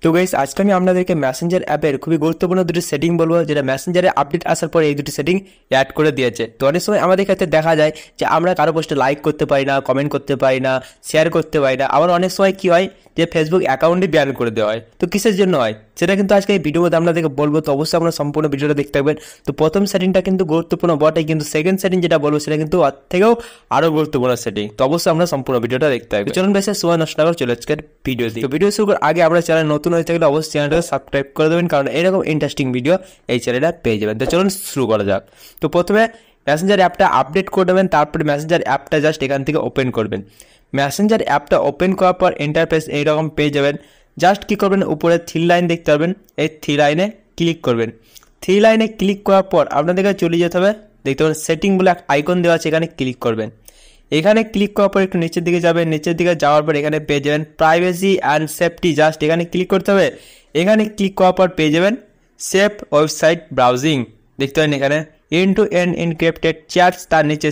তো গাইস আজকে আমি আপনাদেরকে মেসেঞ্জার অ্যাপের খুবই গুরুত্বপূর্ণ দুটি সেটিং বলবো, যেটা মেসেঞ্জারে আপডেট আসার পরে এই দুটি সেটিং অ্যাড করে দিয়েছে। তো অনেক সময় আমাদের ক্ষেত্রে দেখা যায় যে আমরা কারো পোস্টে লাইক করতে পারি না, কমেন্ট করতে পারি না, শেয়ার করতে পারি না। আবার অনেক সময় কি হয় যে ফেসবুক অ্যাকাউন্টে ব্যান করে দেওয়া হয়। তো কিসের জন্য হয় সেটা কিন্তু আজকে এই ভিডিওতে আপনাদেরকে বলবো। তো অবশ্যই আপনারা সম্পূর্ণ ভিডিওটা দেখতে থাকবেন। তো প্রথম সেটিংটা কিন্তু গুরুত্বপূর্ণ বটে, কিন্তু সেকেন্ড সেটিং যেটা বলবো সেটা কিন্তু ওর থেকেও আরো গুরুত্বপূর্ণ সেটিং। তো অবশ্যই আমরা সম্পূর্ণ ভিডিওটা দেখতে থাকবেন। চলুন বেশি সময় নষ্ট না করে চলে আজকের ভিডিও দিই। তো ভিডিও শুরু করার আগে আমরা চ্যানেল নতুন হয়ে থাকলে অবশ্যই চ্যানেলটাকে সাবস্ক্রাইব করে দেবেন, কারণ এরকম ইন্টারেস্টিং ভিডিও এই চ্যানেলে পেয়ে যাবেন। তো চলুন শুরু করা যাক। তো প্রথমে মেসেঞ্জার অ্যাপটা আপডেট করে দেবেন, তারপরে মেসেঞ্জার অ্যাপটা জাস্ট এখান থেকে ওপেন করবেন। মেসেঞ্জার অ্যাপটা ওপেন করার পর ইন্টারফেস এইরকম পেয়ে যাবেন। জাস্ট কী করবেন, উপরে থ্রি লাইন দেখতে পারবেন, এই থ্রি লাইনে ক্লিক করবেন। থ্রি লাইনে ক্লিক করার পর আপনাদেরকে চলে যেতে হবে, দেখতে পাবেন সেটিং বলে আইকন দেওয়া আছে, এখানে ক্লিক করবেন। এখানে ক্লিক করার পর একটু নিচের দিকে যাবেন, নিচের দিকে যাওয়ার পর এখানে পেয়ে যাবেন প্রাইভেসি অ্যান্ড সেফটি। জাস্ট এখানে ক্লিক করতে হবে। এখানে ক্লিক করার পর পেয়ে যাবেন সেফ ওয়েবসাইট ব্রাউজিং, দেখতে পাবেন এখানে end to end encrypted chats, তার নিচে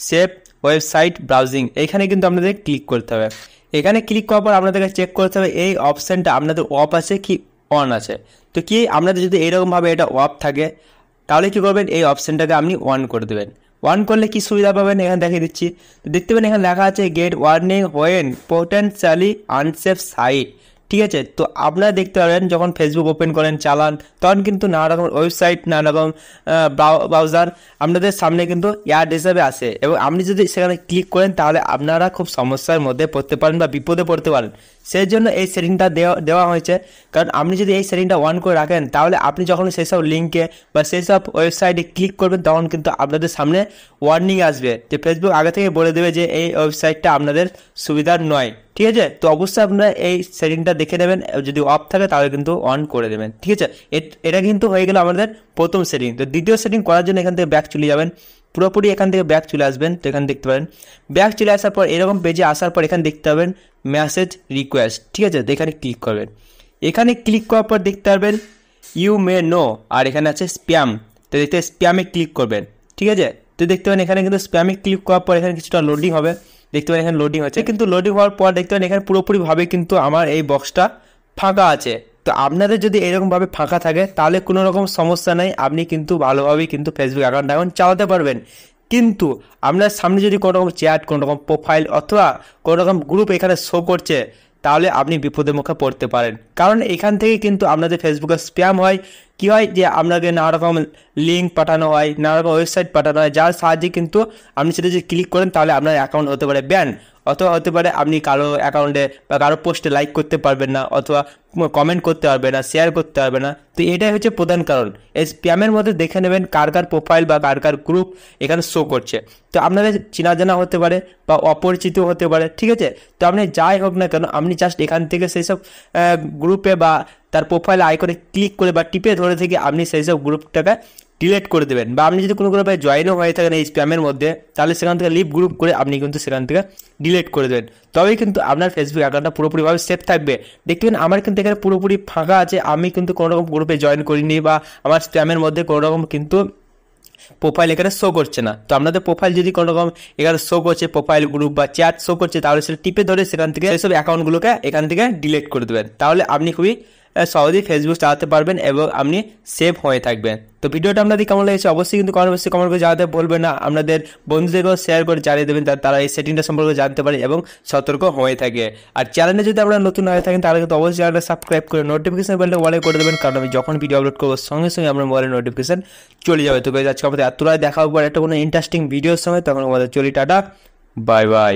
সেফ ওয়েবসাইট ব্রাউজিং। এখানে কিন্তু আপনাদের ক্লিক করতে হবে। এখানে ক্লিক করার পর আপনাদেরকে চেক করতে হবে এই অপশানটা আপনাদের অফ আছে কি অন আছে। তো কি আপনাদের যদি এইরকমভাবে এটা অফ থাকে তাহলে কী করবেন, এই অপশানটাকে আপনি অন করে দেবেন। অন করলে কি সুবিধা পাবেন এখানে দেখিয়ে দিচ্ছি। তো দেখতে পাবেন এখানে লেখা আছে get warning when potentially unsafe site. ঠিক আছে, তো আপনারা দেখতে পাবেন যখন ফেসবুক ওপেন করেন চালান, তখন কিন্তু নানা রকম ওয়েবসাইট, নানা রকম ব্রাউজার আপনাদের সামনে কিন্তু অ্যাড হিসাবে আসে, এবং আপনি যদি সেখানে ক্লিক করেন তাহলে আপনারা খুব সমস্যার মধ্যে পড়তে পারেন বা বিপদে পড়তে পারেন। সেই জন্য এই সেটিংটা দেওয়া হয়েছে, কারণ আপনি যদি এই সেটিংটা অন করে রাখেন তাহলে আপনি যখন সেই সব লিঙ্কে বা সেই সব ওয়েবসাইটে ক্লিক করবেন তখন কিন্তু আপনাদের সামনে ওয়ার্নিং আসবে, যে ফেসবুক আগে থেকে বলে দেবে যে এই ওয়েবসাইটটা আপনাদের সুবিধার নয়। ঠিক আছে, তো অবশ্যই আপনারা এই সেটিংটা দেখে নেবেন, যদি অফ থাকে তাহলে কিন্তু অন করে দেবেন। ঠিক আছে, এটা কিন্তু হয়ে গেল আমাদের প্রথম সেটিং। তো দ্বিতীয় সেটিং করার জন্য এখান থেকে ব্যাক চলে যাবেন, পুরোপুরি এখান থেকে ব্যাক চলে আসবেন। তো এখানে দেখতে পারেন ব্যাক চলে আসার পর এরকম পেজে আসার পর এখানে দেখতে পাবেন মেসেজ রিকোয়েস্ট। ঠিক আছে, তো এখানে ক্লিক করবেন। এখানে ক্লিক করার পর দেখতে পারবেন ইউ মে নো, আর এখানে আছে স্প্যাম। তো দেখতে স্প্যামে ক্লিক করবেন। ঠিক আছে, তো দেখতে পাবেন এখানে কিন্তু স্প্যামে ক্লিক করার পর এখানে কিছুটা লোডিং হবে, দেখতে পাবেন এখানে লোডিং হচ্ছে। কিন্তু লোডিং হওয়ার পর দেখতে পাবেন এখানে পুরোপুরিভাবে কিন্তু আমার এই বক্সটা ফাঁকা আছে। তো আপনাদের যদি এরকমভাবে ফাঁকা থাকে তাহলে কোনো রকম সমস্যা নেই, আপনি কিন্তু ভালোভাবেই কিন্তু ফেসবুক অ্যাকাউন্ট এখন চালাতে পারবেন। কিন্তু আপনার সামনে যদি কোনো রকম চ্যাট, কোনো রকম প্রোফাইল অথবা কোনো রকম গ্রুপ এখানে শো করছে তাহলে আপনি বিপদের মুখে পড়তে পারেন, কারণ এখান থেকে কিন্তু আপনাদের ফেসবুকে স্প্যাম হয়। কি হয় যে আপনাকে নানা রকম লিঙ্ক পাঠানো হয়, নানা রকম ওয়েবসাইট পাঠানো হয়, যার সাহায্যে কিন্তু আপনি সেটা যদি ক্লিক করেন তাহলে আপনার অ্যাকাউন্ট হতে পারে ব্যান, অথবা হতে পারে আপনি কারো অ্যাকাউন্টে বা কারো পোস্টে লাইক করতে পারবেন না, অথবা কমেন্ট করতে পারবে না, শেয়ার করতে পারবে না। তো এটাই হচ্ছে প্রধান কারণ। এই স্প্যামের মধ্যে দেখে নেবেন কার কার প্রোফাইল বা কার কার গ্রুপ এখানে শো করছে। তো আপনাদের চেনা জানা হতে পারে বা অপরিচিত হতে পারে। ঠিক আছে, তো আপনি যাই হোক না কেন আপনি জাস্ট এখান থেকে সেই সব গ্রুপে বা তার প্রোফাইল আইকনে ক্লিক করে বা টিপে ধরে থেকে আপনি সেই সব গ্রুপটাকে ডিলিট করে দেবেন। বা আপনি যদি কোনো গ্রুপে জয়েনও হয়ে থাকেন এই স্প্যামের মধ্যে, তাহলে সেখান থেকে লিভ গ্রুপ করে আপনি কিন্তু সেখান থেকে ডিলিট করে দেবেন। তবেই কিন্তু আপনার ফেসবুক অ্যাকাউন্টটা পুরোপুরিভাবে সেফ থাকবে। দেখবেন আমার কিন্তু এখানে পুরোপুরি ফাঁকা আছে, আমি কিন্তু কোনো রকম গ্রুপে জয়েন করিনি বা আমার স্প্যামের মধ্যে কোনো রকম কিন্তু প্রোফাইল এখানে শো করছে না। তো আপনাদের প্রোফাইল যদি কোনো রকম এখানে শো করছে, প্রোফাইল গ্রুপ বা চ্যাট শো করছে, তাহলে সেটা টিপে ধরে সেখান থেকে এইসব অ্যাকাউন্টগুলোকে এখান থেকে ডিলিট করে দেবেন। তাহলে আপনি খুবই সহজেই ফেসবুক চালাতে পারবেন এবং আপনি সেফ হয়ে থাকবেন। তো ভিডিওটা আপনাদের কেমন লেগেছে অবশ্যই কিন্তু কমেন্ট করে জানাতে বলবেন না। আপনাদের বন্ধুদেরকেও শেয়ার করে জানিয়ে দেবেন, তারা এই সেটিংটা সম্পর্কে জানতে পারে এবং সতর্ক হয়ে থাকে। আর চ্যানেলে যদি আপনারা নতুন হয়ে থাকেন তাহলে কিন্তু অবশ্যই চ্যানেলটা সাবস্ক্রাইব করে নোটিফিকেশন বেলটা অলে করে দেবেন, কারণ আমি যখন ভিডিও আপলোড করবো সঙ্গে সঙ্গে আপনার মোবাইলে নোটিফিকেশন চলে যাবে। তো আজকে আমাদের এতটাই দেখা হবে একটা কোনো ইন্টারেস্টিং ভিডিওর সময়, তখন আমাদের চলি টাটা, বাই বাই।